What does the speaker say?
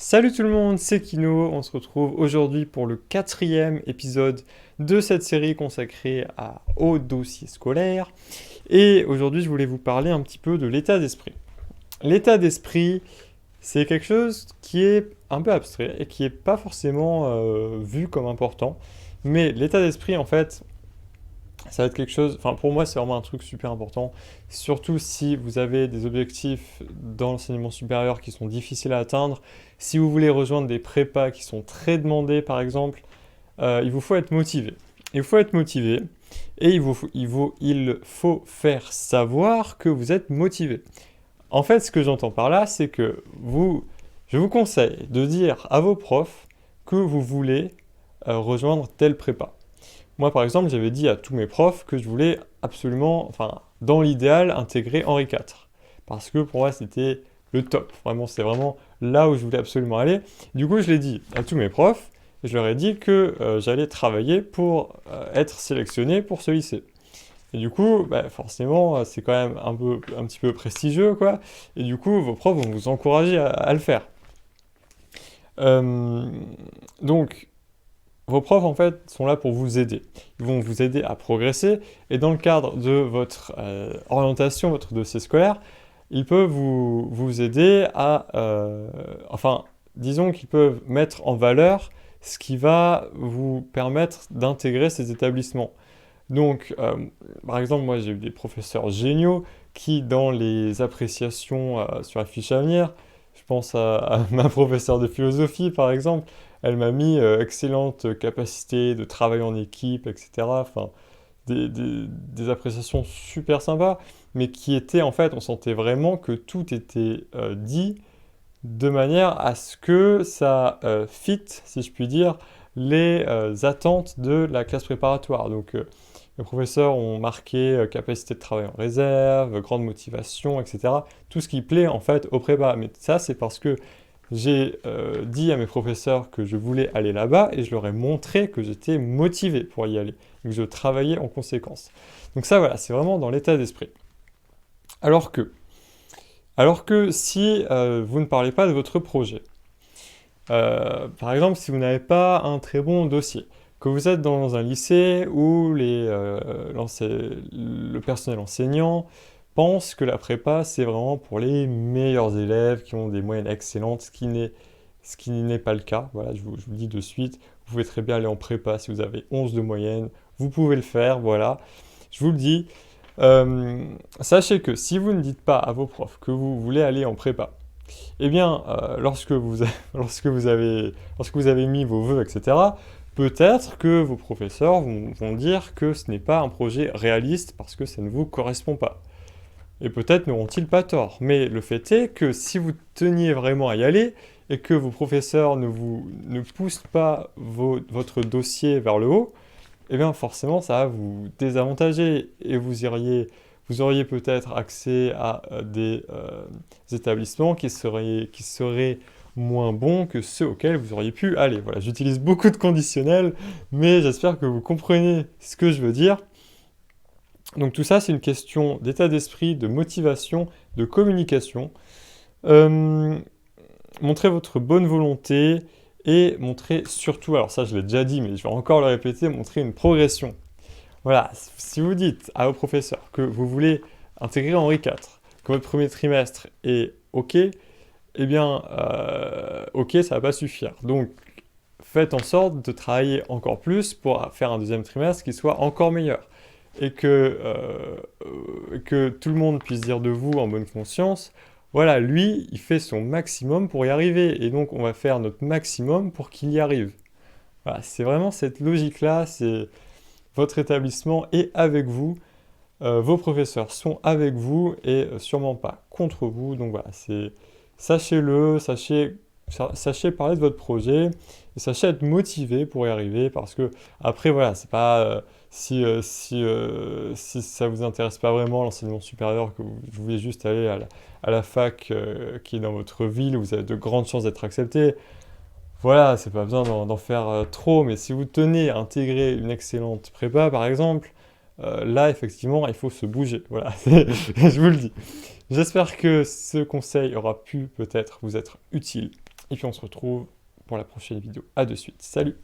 Salut tout le monde, c'est Kino. On se retrouve aujourd'hui pour le quatrième épisode de cette série consacrée au dossier scolaire. Et aujourd'hui, je voulais vous parler un petit peu de l'état d'esprit. L'état d'esprit, c'est quelque chose qui est un peu abstrait et qui n'est pas forcément vu comme important. Mais l'état d'esprit, en fait, ça va être quelque chose, enfin pour moi c'est vraiment un truc super important, surtout si vous avez des objectifs dans l'enseignement supérieur qui sont difficiles à atteindre, si vous voulez rejoindre des prépas qui sont très demandés par exemple, il vous faut être motivé. Il vous faut être motivé et il faut faire savoir que vous êtes motivé. En fait, ce que j'entends par là, c'est que je vous conseille de dire à vos profs que vous voulez rejoindre telle prépa. Moi, par exemple, j'avais dit à tous mes profs que je voulais absolument, enfin, dans l'idéal, intégrer Henri IV. Parce que pour moi, c'était le top. Vraiment, c'est vraiment là où je voulais absolument aller. Du coup, je l'ai dit à tous mes profs. Et je leur ai dit que j'allais travailler pour être sélectionné pour ce lycée. Et du coup, bah, forcément, c'est quand même un petit peu prestigieux, quoi. Et du coup, vos profs vont vous encourager à le faire. Euh, donc, vos profs, en fait, sont là pour vous aider. Ils vont vous aider à progresser. Et dans le cadre de votre orientation, votre dossier scolaire, ils peuvent vous aider enfin, disons qu'ils peuvent mettre en valeur ce qui va vous permettre d'intégrer ces établissements. Donc, par exemple, moi, j'ai eu des professeurs géniaux qui, dans les appréciations sur la fiche à venir, je pense à ma professeure de philosophie, par exemple, elle m'a mis excellente capacité de travail en équipe, etc. Enfin, des appréciations super sympas, mais qui étaient, en fait, on sentait vraiment que tout était dit de manière à ce que ça fit, si je puis dire, les attentes de la classe préparatoire. Donc, les professeurs ont marqué capacité de travail en réserve, grande motivation, etc. Tout ce qui plaît en fait au prépa. Mais ça, c'est parce que j'ai dit à mes professeurs que je voulais aller là-bas et je leur ai montré que j'étais motivé pour y aller et que je travaillais en conséquence. Donc ça, voilà, c'est vraiment dans l'état d'esprit. Alors que, alors que si vous ne parlez pas de votre projet, par exemple, si vous n'avez pas un très bon dossier, que vous êtes dans un lycée où le personnel enseignant pense que la prépa, c'est vraiment pour les meilleurs élèves qui ont des moyennes excellentes, ce qui n'est pas le cas. Voilà, je vous le dis de suite, vous pouvez très bien aller en prépa si vous avez 11 de moyenne, vous pouvez le faire, voilà. Je vous le dis. Sachez que si vous ne dites pas à vos profs que vous voulez aller en prépa, eh bien, lorsque vous avez mis vos vœux, etc., peut-être que vos professeurs vont dire que ce n'est pas un projet réaliste parce que ça ne vous correspond pas. Et peut-être n'auront-ils pas tort. Mais le fait est que si vous teniez vraiment à y aller et que vos professeurs ne poussent pas votre dossier vers le haut, eh bien forcément ça va vous désavantager et vous auriez peut-être accès à des établissements qui seraient moins bons que ceux auxquels vous auriez pu aller. Voilà, j'utilise beaucoup de conditionnels, mais j'espère que vous comprenez ce que je veux dire. Donc tout ça, c'est une question d'état d'esprit, de motivation, de communication. Euh, Montrez votre bonne volonté et montrez surtout, alors ça je l'ai déjà dit, mais je vais encore le répéter, montrer une progression. Voilà, si vous dites à vos professeurs que vous voulez intégrer Henri IV, que votre premier trimestre est OK, eh bien, OK, ça ne va pas suffire. Donc, faites en sorte de travailler encore plus pour faire un deuxième trimestre qui soit encore meilleur. Et que tout le monde puisse dire de vous en bonne conscience, voilà, lui, il fait son maximum pour y arriver. Et donc, on va faire notre maximum pour qu'il y arrive. Voilà, c'est vraiment cette logique-là, c'est votre établissement est avec vous, vos professeurs sont avec vous et sûrement pas contre vous. Donc voilà, sachez-le, sachez parler de votre projet et sachez être motivé pour y arriver parce que après voilà, c'est pas si ça vous intéresse pas vraiment l'enseignement supérieur que vous voulez juste aller à la fac qui est dans votre ville où vous avez de grandes chances d'être accepté. Voilà, c'est pas besoin d'en faire trop, mais si vous tenez à intégrer une excellente prépa, par exemple, là, effectivement, il faut se bouger. Voilà, je vous le dis. J'espère que ce conseil aura pu peut-être vous être utile. Et puis on se retrouve pour la prochaine vidéo. À de suite. Salut!